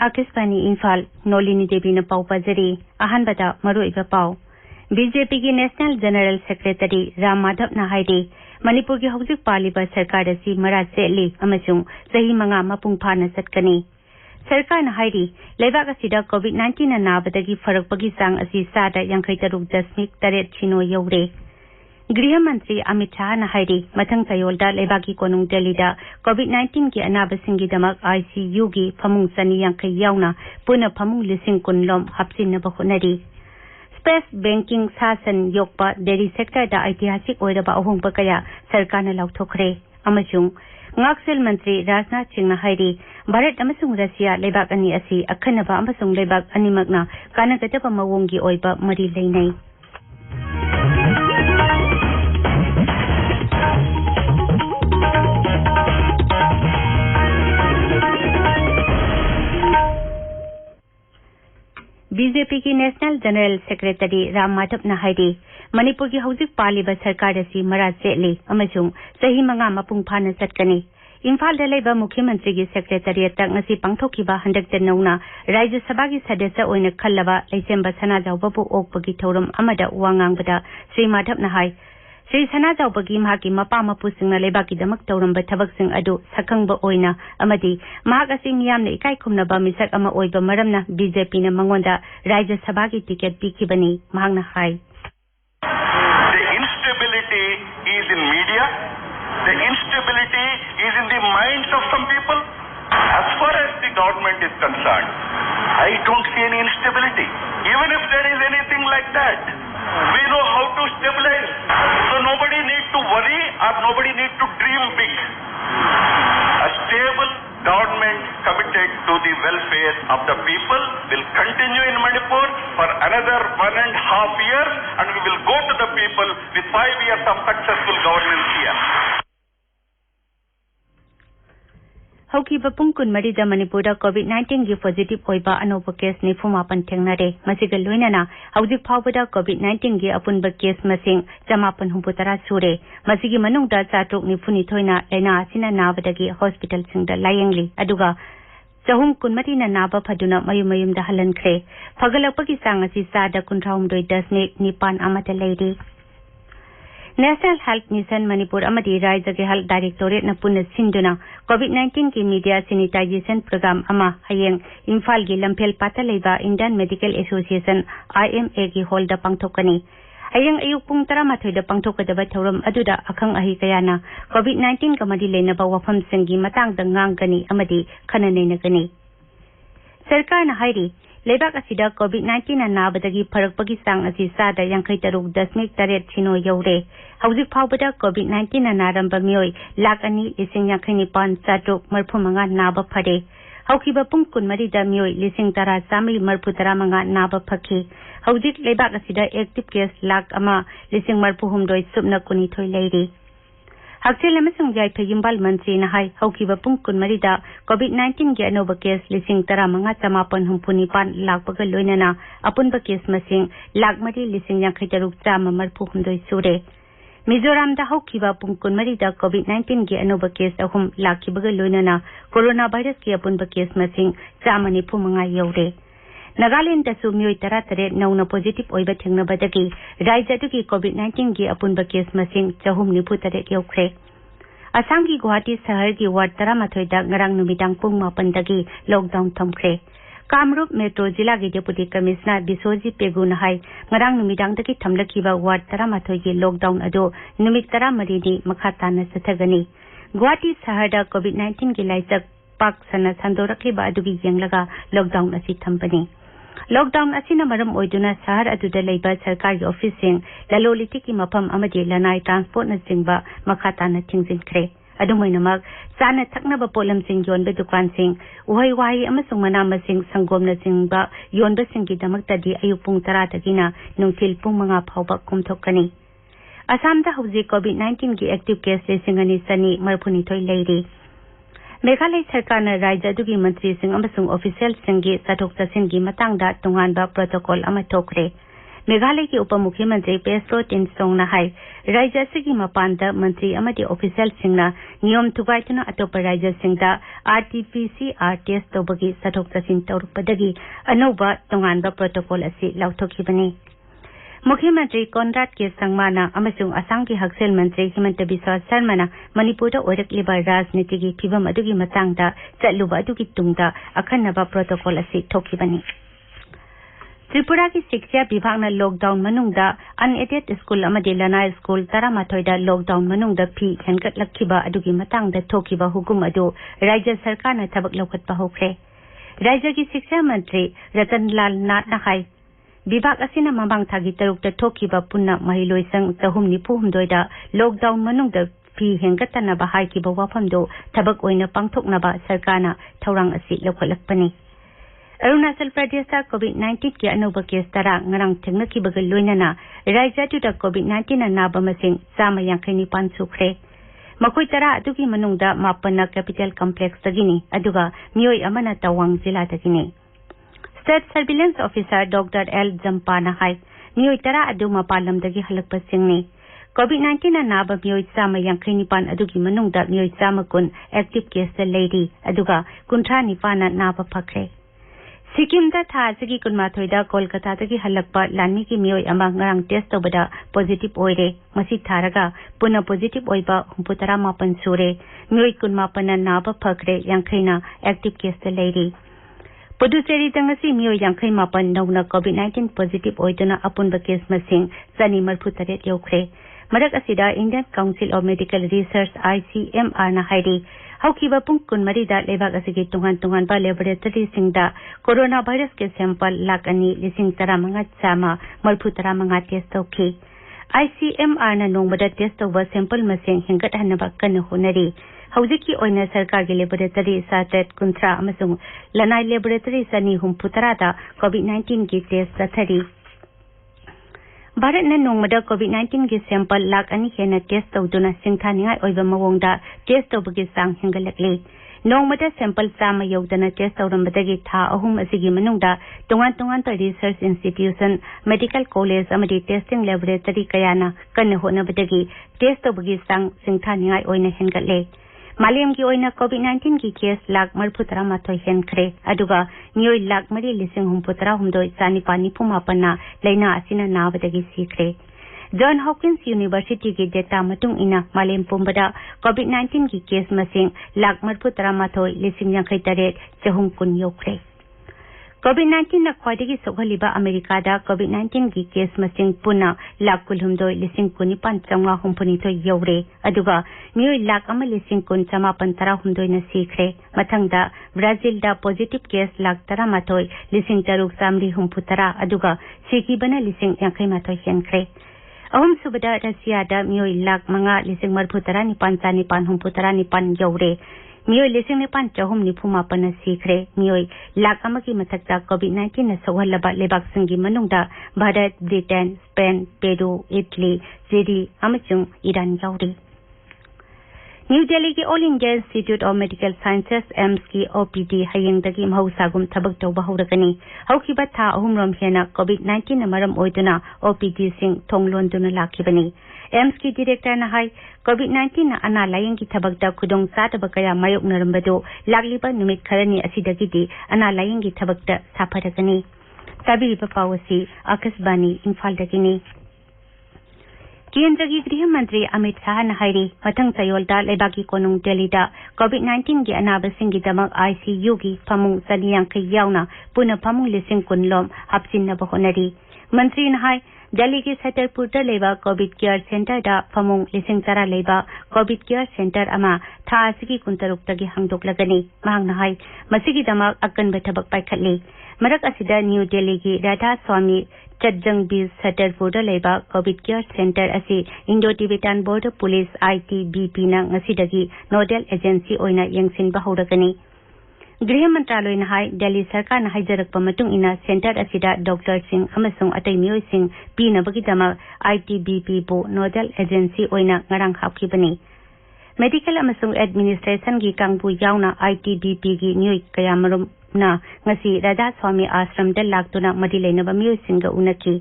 Akispani Imphal Nolini Devi na pau pajari ahan bata maru iba pau BJP ki National General Secretary Ram Madhav na haidi Manipur ki hojik paliba sarkar asi marat setli amasung sahi manga mapung phana satkani sarkar na haidi leibak asida COVID-19 na nabadagi farakpagi sang asi sada 53.8 chino yaure गृह मंत्री अमित शाह ने Heidi मथंग चयोलदा लेबाकी कोनुंग दिल्लीदा कोविड-19 की अनाबसिंगीदमक ICU की फमुंग सनी यांखै यावना पुनः फमुंग लिसिंग कुनलोम हापसिनबा honorary space banking शासन योकपा dairy sector दा ऐतिहासिक ओइरबा अहोंगबा कया सरकारना लाउथोखरे अमसुंग ngaksil मंत्री राजनाथ सिंह ना हाइडी भारत अमसुंग रशिया लेबाक अनि असि अखनबा अमसुंग लेबाक अनिमकना कानगतबा मवोंगी ओइबा मरी लेनै BJP की national general secretary Ram Madhav ना हाइडी मणिपुर की हौजिक पालिबा सरकार asi marat setli amasung sahi manga mapung phana satkani Imphal da laiba मुख्यमंत्री की सेक्रेटरिएट तक ngasi pangthokiba handak tenona राज्य सभा की सदस्य ओइना खल्लबा लेसेंबा सना जावबु ओकपगी थौरम अमदा वांगांगबदा श्री माधव ना हाइ श्री सना जावबगी माकी मपा मपुसिंगना लेबाकी दमक तौरम बथबकसिंग अदु सकंगबा ओइना अमदी माक असि मियामने इकाई खुमनबा मिसक अमा ओइबा मरमना बीजेपी ने मंगोंदा राज्य सभा की टिकट पीखिबनी मांगना high The instability is in media, the instability is in the minds of some people. As far as the government is concerned, I don't see any instability. Even if there is anything like that, we know how to stabilize. So nobody need to worry or nobody need to dream big. A stable government committed to the welfare of the people will continue in Manipur for another 1.5 years, and we will go to the people with 5 years of successful governance here. हौकी बपुंग कुनमरीदा मणिपुरदा कोविड-19 की positive ओइबा अनोबा case 94 थेंगनारे मसिगा लोइनाना हौजिक फावबदा कोविड-19 की अपुनबा case मसिंग 560 सुरे मसिगी मनुंगदा 492 लैना असिना नाबदगी hospital सिंगदा लायंगली अदुगा चहुम कुनमरीना नाबा फदुना मयुमयुमदा हलनख्रे फगलपगी सांग असि सादा 19.9 अमता लैरी नेशनल हेल्थ मिशन मणिपुर अमदी राज्य के हेल्थ डायरेक्टोरेट न पुनः सिंधुना कोविड-19 की मीडिया सैनिटाइजेशन प्रोग्राम अमा हयेंग इम्फाल की लंफेल पाता लेबा इंडियन मेडिकल एसोसिएशन IMA की हॉल दा पांगथोकनी हयेंग अयुक पुंग 13 दा पांगथोकदबा थौरम अदुदा अखंग अहि कयाना कोविड-19 का मदी लेनबा वफम सिंगी मतंग दा nganggani अमदी खननैनगनी सरकार न हाइरी लेबाक असिदा कोविड-19 ना नाबदगी फरकपगी सांग असि सादा 53.8 छिनो यौरे हौजिक फावबदा कोविड-19 ना नारंबा मियोय 2,259,735 नाबा फरे हौकिबा पुंग कुनमरीदा मियोय 10,135 नाबा फखि हौजिक लेबाक असिदा एक्टिव केस 1,30,139 सुबना कुनिथोय लैरी हक्सेल अमसुंग जायफे युम्बाल मंत्री नहाय हौकिबा पुंग कुनमरीदा कोविड-19 की अनोबा केस 13,549 लाखपगा लोइनना अपुनबा केस मसिंग 1,53,539 सुरे मिजोराम दा हौकिबा पुंग कुनमरीदा कोविड-19 की अनोबा केस 3 लाखिबगा लोइनना कोरोना वायरस की अपुनबा केस मसिंग 195 यौरे नागालैंड दसु मियोय 13 नौना पॉजिटिव ओइबा थेंगनबदगी राज्य दुगी कोविड-19 की अपुनबा केस मसिंग 493 यौख्रे असम की गुवाहाटी शहर की वार्ड 13 दा ngarang numidang pung 8 dagi lockdown थमख्रे कामरूप मेट्रो जिला की डेपुटी कमिश्नर बिसोजी पेगु नहाय ngarang numidang dagi थमलखिबा वार्ड 13 की लॉकडाउन अदो नुमित 13 दी मखाताना सथगनी गुवाहाटी शहर दा कोविड-19 की लाइसक पाक सना संदोरखिबा अदुगी येंगलगा लॉकडाउन असि थंबनी लॉकडाउन असिना मरम ओइदुना शहर अदुदा लेबा सरकारी ऑफिसिंग ललोलिति की मफम अमदी लनाई ट्रांसपोर्ट न सिंगबा मखाताना थिंजिनख्रे अदुमैनमक चाना थकनबा पोलमसिंग योनबे दुकानसिंग उहै वाही अमसुंग मनामसिंग संगोमना सिंगबा योनबा सिंगी दमक्तदी अयु पुंग 10 दगिना नुंथिल पुंग 5 फावबा कुमथोकनी असम दा हौजी कोविड-19 की एक्टिव केस लेसिंगनी सनी मरफुनिथोय लैरी मेघालय सरकार ने राज्य दुगी मंत्री सिंह अमसुंग ऑफिशियल सिंगी चथोक चसिन की मतंगदा तोंगानबा प्रोटोकॉल अमा थोखरे मेघालय की उप मुख्यमंत्री पेस्ट्रो टिनसोंगना हाई राज्य की मपानदा मंत्री अमदी ऑफिशियल सिंगना नियम थुगाइतुना अतोप राज्य सिंगदा आरटीपीसीआर टेस्ट तौबगी सथोक चसिन तौरपदगी अनौबा तोंगानबा प्रोटोकॉल असि लाउथोखिबनी मुख्यमंत्री कॉनराड के संगमाना अमसुंग असम की हकसेल मंत्री हिमंत बिस्वा शर्माना मणिपुर ओरकलिबा राजनीति की फिवम अदुगी मतांगदा चलुबा अदुगी तुंगदा अखन्नबा प्रोटोकॉल असि थोखिबनी त्रिपुरा की शिक्षा विभाग ने लॉकडाउन मनुंगदा अनएडेड स्कूल अमदि लना स्कूल तरामाथोइदा लॉकडाउन मनुंगदा फी हेनगटलखिबा अदुगी मतांगदा थोखिबा हुकुम अदु राज्य सरकार ने थबक लौखटपा होख्रे राज्य की शिक्षा मंत्री रतनलाल नाथ नहाई विभाग असिना ममांग थागी तरुकता थोखिबा पुन्ना महिलोइसंग चहुम निफु हुमदोइदा लॉकडाउन मनुंगदा फी हेनगटनबा हाइकिबा वाफमदो थबक ओइना पांगथोकनबा सरकारना थौरांग असि लौखटलकपनी अरुणाचल प्रदेश कोविड-19 की अनोबा केस तरा ngarang thengnakibaga loinana राज्य तुदा कोविड-19 नाबा मसिंग 159 सुख्रे मखोइ तरा अदुगी मनुंगदा मापना कैपिटल कॉम्प्लेक्स तगिनी अदुगा मियोइ अमना तवांग जिला तगिनी state surveillance officer doctor L Jampana हाई मियोइ तरा अदु मपालम दगी हलकपा सिंगनी कोविड-19 नाबा मियोइ 159 अदुगी मनुंगदा मियोइ 100 एक्टिव केस लेरी अदुगा 19 नाबा फखरे सिक्किम दा थाजगी कुनमाथोइदा कोलकाता दगी हलकपा लानी की मियोइ अमा ngarang टेस्ट तोबदा पॉजिटिव ओइरे मसी थारगा पुना पॉजिटिव ओइबा 39 सुरे मियोइ कुनमापना नाबा फखरे यांखैना एक्टिव केस लेरी पुदुचेरी दंगसी मियोइ यांखै मापन नौना कोविड-19 पॉजिटिव ओइदना अपुनबा केस मसिंग 138 यौखरे मरक असिदा Indian Council of Medical Research ICMR ना हाइरी हौकिबा पुंग कुनमरीदा लेबाग असिगी तुंगान बा लेबोरेटरी सिंगदा कोरोना वायरस के सैंपल लाख अनि लिसिंग तरा मंगा चामा मरफु तरा मंगा टेस्ट तौखी ICMR ना नोंबदा टेस्ट तौबा सैंपल मसिंग हेंगट हनबा कन होनरी हौजिकी ओइना सरकार के लेबोरेटरी साटेट कुंत्रा अमसुंग लनाई लेबोरेटरी सनी हुमफु तरादा कोविड-19 की टेस्ट तथरी भारत ने नोंमदा कोविड-19 की सैंपल लाख अनि हेना टेस्ट तौदुना सिंथानियाय ओइबा मवोंगदा टेस्ट तौबगी सांग हेंगलकले नोंमदा सैंपल 100 यौदना टेस्ट तौरमबदगी था अहुम असिगी मनुंगदा तोंगान रिसर्च इंस्टीट्यूशन मेडिकल कॉलेज अमदि टेस्टिंग लैबोरेटरी कयाना कन्न होनबदगी टेस्ट तौबगी सांग सिंथानियाय ओइना हेंगले मालेम की ओइना कोविड-19 की केस लाख 43 हेनखरे अदुगा मियोइ लाख 3,63 चानिपानी फुमापना लेना असिना नाबदगी सीखरे जॉन हॉकिंस यूनिवर्सिटी की डेटा मतुंग इना मालेम पुंबदा कोविड-19 की केस मसिंग लाख 43,000 चहुम कुन यौखरे कोविड-19 ना ख्वाइदगी सोगलिबा अमेरिका दा कोविड-19 की case मसिंग Pune lakh 19,950 you're अदुगा मियोइ lakh 1,950 ना सीखरे मथंगदा ब्राजील दा पॉजिटिव केस लाख 13,650 अदुगा सीकीबना 50 हेनखरे अहुम सुबदा रशिया दा मियोइ लाख 5,949 यौरे मियोइ 5,950 सीखरे मियोइ लाख अमकी मथक्ता कोविड-19 ना सोहलबा लेबाक संगी मनुंगदा Bharat Britain Spain Peru Italy सिरी अमचुंग ईरान यौरी न्यू दिल्ली की All India Institute of Medical Sciences AIIMS की OPD हयेंगदगी महौसागुम थबक तौबा हौरगनी हौकिबा था अहुमरोम हेना कोविड-19 ना मरम ओइदुना OPD सिंग थोंगलोंदुना लाखिबनी एम्स की डायरेक्टर ना हाई कोविड-19 ना अना लायेंग की थबकदा खुदोंग सादबा कया मायोक नरमबदो लागलिबा नुमित खरनी असिदगिदी अना लायेंग की थबकदा साफरगनी तबीब पावसी आकाशवाणी इम्फाल दगिनी केंद्र की गृह मंत्री अमित शाह ने हाइरी मथंग चयोलदा लेबाकी कोनुंग दिल्लीदा कोविड-19 की अनाबसिंगीदमक ICU की फमुंग सनियांख यावना पुनः फमुंग लिसिंग कुनलोम हापसिननबा होनरी मंत्री ने हाई दिल्ली की छतरपुरदा लेबा कोविड केयर सेंटर दा फमुंग लिसिंग तरा लेबा कोविड केयर सेंटर अमा था असगी कुंतरुक्तगी हांगदोकलगनी मांग ने हाई मसिगीदमक अकनबा थबक पाइखटली मरक असिदा न्यू दिल्ली की राधा स्वामी चज्जंग बीस छतरपुरदा लेबा कोविड केयर सेंटर असि Indo Tibetan border police ITBP ना ngasiदगी नोडल एजेंसी ओइना यंगसिनबा हौरगनी गृह मंत्रालय ने हाई दिल्ली सरकार ने हाइजरकपा मतुंग इना सेंटर असिदा डॉक्टर सिंह अमसुंग अतै मियोइ सिंह पीनबगीदमक ITBP बो नोडल एजेंसी ओइना ngarang हापखिबनी मेडिकल अमसुंग एडमिनिस्ट्रेशन की कांगबु यावना ITBP की मियोइ कयामरुम ना ngasi राधा स्वामी आश्रम दा लाक्तुना मदी लेनबा मियोइ सिंह उनकी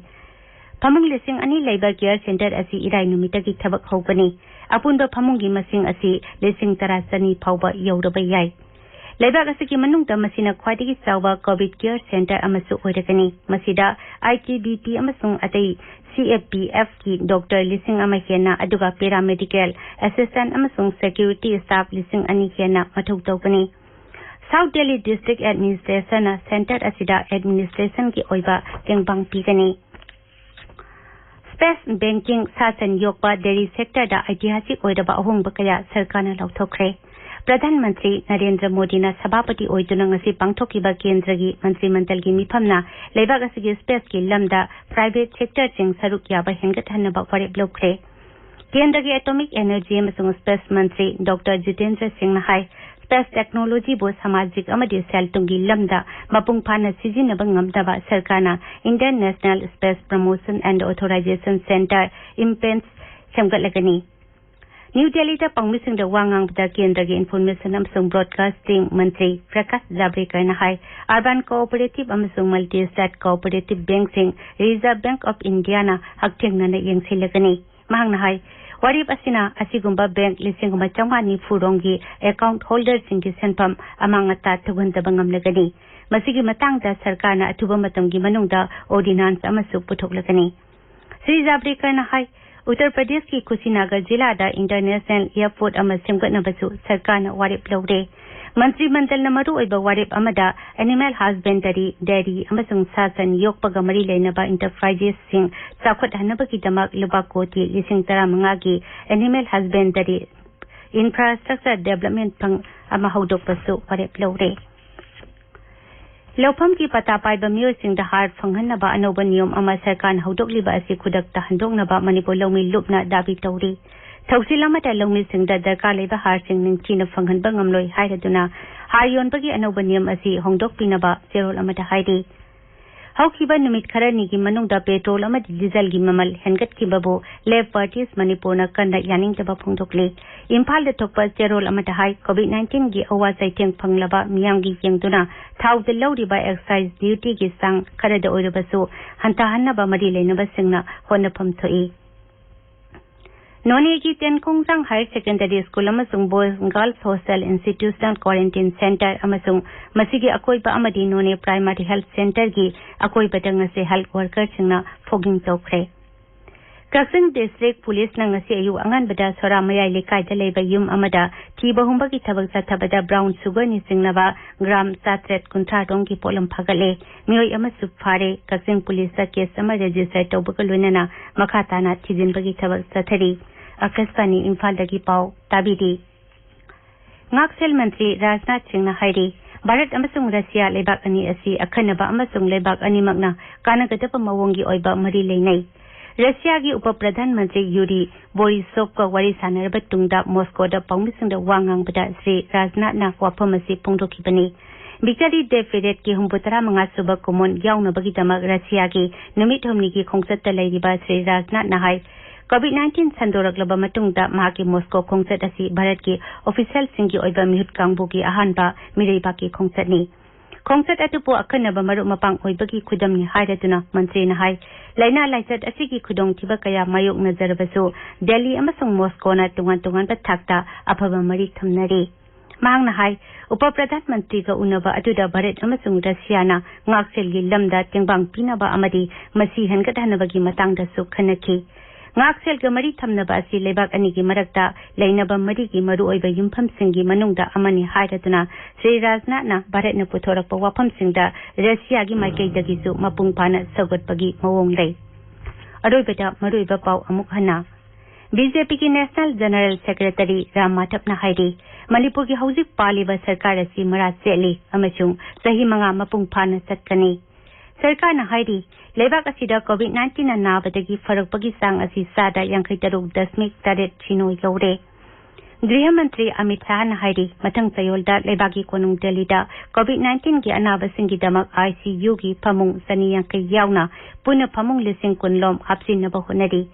Phamung lising ani labor care center asi irai numitagi thabak hobani apunba phamungi masing asi lising tarasani phauba yauraba yai Labor asiki manungta masina khwadigi chawba COVID care center amasu oirakani masida ITBP amasung atai CFPF ki doctor lising ama hena aduga paramedical assistant amasung security staff lising ani hena mathau tawkani South Delhi District Administration Center asida administration ki oiba tengbang pigani Space banking sasan yokpa dairy sector da ऐतिहासिक ओइरबा अहोंग बकया सरकारना लौथोखरे प्रधानमंत्री नरेंद्र मोदी ना सभापति ओइदुना ngasi pangthokiba kendra gi मंत्री मंडल gi मिफमना लेबाग असigi space ki lamda private sector sing saruk yaba hengat hanaba ware blokre केंद्र की atomic energy अमसुंग space मंत्री डॉक्टर जितेंद्र सिंह हाई स्पेस टेक्नोलॉजी बो सामाजिक अमदि सेलतुंगी लमदा मपुंग फाना सिजिनबा ngamdaba सरकारना Indian National Space Promotion and Authorization Centre इम्पेंस सेमगलगनी न्यू दिल्ली दा पंगमिसिंग दा वांगांग दा केंद्र की इंफॉर्मेशन अमसुंग ब्रॉडकास्टिंग मंत्री प्रकाश जावड़ेकर ना हाई अर्बन कोऑपरेटिव अमसुंग मल्टी स्टेट कोऑपरेटिव बैंक सिंग रिजर्व बैंक ऑफ इंडिया ना हक्थेंगना यंगसिलगनी mahang hai warip asina asigumba bank lisinguma changani furongi account holder singi senpam amanga ta thugunta bangam lagani masigi matang da sarkar na athuba matamgi manungda ordinance amasu puthoklagani Sri Jabrikar na hai Uttar Pradesh ki Kushinagar jila da international airport ama semgatna basu sarkar na warip lawre मंत्री मंडल नमरु ओइबा वारेप अमदा animal husbandry dairy अमसुंग सासन योकपगा मरी लेनबा enterprises सिंग चाखत हनबगी दमक लुबा कोटी लिसिंग 15 की animal husbandry infrastructure development फंग अमा हौदोकपसु वारेप लौरे लौफम की पता पाइबा मियोसिंग दा हार फंगहनबा अनोबा नियम अमा सरकार हौदोकलिबा असि खुदकता हंदोकनबा मणिपुर लौमी लुपना दाबी तौरी थौसिलमता लौमिसिंगदा दरकार लेबा हारसिंग निंगचिना फंगहनबा ngamloi हाइरदुना हार योनबगी अनोबा नियम असि होंदोकपिनबा चेरोल अमदा हाइदे हौकिबा नुमित खरनी की मनुंगदा पेट्रोल अमदि डीजल की ममल हेनगतकिबबो लेब पार्टीज मणिपुरना कन्दा यानिंगदबा फोंदोकले इम्फाल द थोकपा चेरोल अमदा हाइ कोविड-19 की अवा साइथेंग फंगलबा मियांगी येंगदुना थाउद लौरिबा एक्साइज ड्यूटी की सांग खरद ओइरबसु हंताहन्नबा मरि लेनबा सिंगना होनफम थोई नोनी की तेनकोंगजांग हायर सेकेंडरी स्कूल अमसुंग boys girls hostel institutional quarantine centre अमसुंग मसिगी अकोइबा अमदि नोने प्राइमरी हेल्थ सेंटर की अकोइबा से हेल्थ वर्कर सिंगना फोगिंग तौखरे कक्सिंग डिस्ट्रिक्ट पुलिस नंगसी अयु अंगनबदा सोरा मयाई लेकाइदा लेबा युम अमदा थीबहुंबगी थबक साथबदा ब्राउन शुगर नि सिंगनबा ग्राम 7 की पोलम फगले मियोय अमसु फारे कक्सिंग पुलिस दा केस अमा रजिस्टर तौबगा लोइनना मखाताना थिजिनबगी थबक साथरी आकाशवाणी इम्फाल दगी पाव ताबिदी ngaksel मंत्री राजनाथ सिंह ना हाइरी भारत अमसुंग रशिया लेबाक अनि असि अखनबा अमसुंग लेबाक अनि मगना कानगदब मवोंगी ओइबा मरि लेनै रशिया की उप प्रधानमंत्री यूरी बोरिसोव का वरी सानरब तुंगदा मॉस्कोदा पाउंगसिंग वांगांगबदा श्री राजनाथ ना वाफमसी पुंगदोखिबनी बिचारी डे फेरेट की 35 सुबह कुमोन याउनबगी दमक रशिया की नुमित हमनी की खोंगसत लैरिबा श्री राजनाथ ना हाई कोविड-19 संदोरकलबा मतुंगदा माकी मॉस्को खोंगसत असि भारत की ऑफिशियल सिंगी ओइबा मिहुत कांगबु की अहानबा मिरेबा की खोंगसतनी खोंगसत अतुपो अखनबा मरु मपांग ओइबगी खुदमनि हाइरदुना मंत्री ना हाई लाइना लाइसत असिगी खुदोंग थिबा कया मायोक नजरबसु दिल्ली अमसुंग मॉस्कोना तुंगन बथाक्ता अफबा मरि थमनरी मांग ना हाई उप प्रधानमंत्री का उनबा अदुदा Bharat अमसुंग रशियाना ngakselgi lamda tengbang pinaba amadi masi hengadahnabagi matangdasu khanaki ngakselga mari thamnaba asi lebak ani gi marakta leinaba mari gi maru oiba yumpham singi manungda amani hairatuna Sri Rajnath na Bharat na puthorakpa wafam singda Russia gi maikai dagi su mapung pana sagatpagi mawong lei aroibata maruiba pau amuk hana BJP की national general secretary Ram Madhav ना हाइरी मणिपुर की हौजिक पालिबा सरकार असि मरा सेली अमसुंग सही मंगा मपुंग फाना सत्कनी सरकार ना हाइरी लेबाक असिदा कोविड-19 ना नाबदगी फरकपगी सांग असि सादा 53.8 छिनोय गौरे गृह मंत्री अमित शाह ना हाइरी मथंग सयोलदा लेबाकी कोनुंग दिल्लीदा कोविड-19 की अनाबसिंगी दमक ICU की फमुंग सनी यांकै यावना पुनः फमुंग लिसिंग कुनलोम हापसिनबा होनरी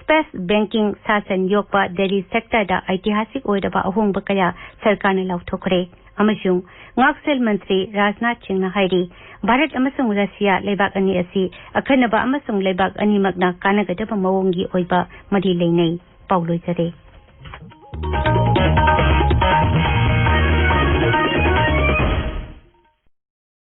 स्पेस बैंकिंग सासन योकपा डेयरी सेक्टर दा ऐतिहासिक ओइदबा अहोंगबा कया सरकार ने लौथोखरे अमसुंग ngaksil mantri Rajnath Singh na hairi Bharat amasung Russia leibak ani asi akhanaba amasung leibak ani magna kanagadaba mawongi oiba mari leinai pauloi jare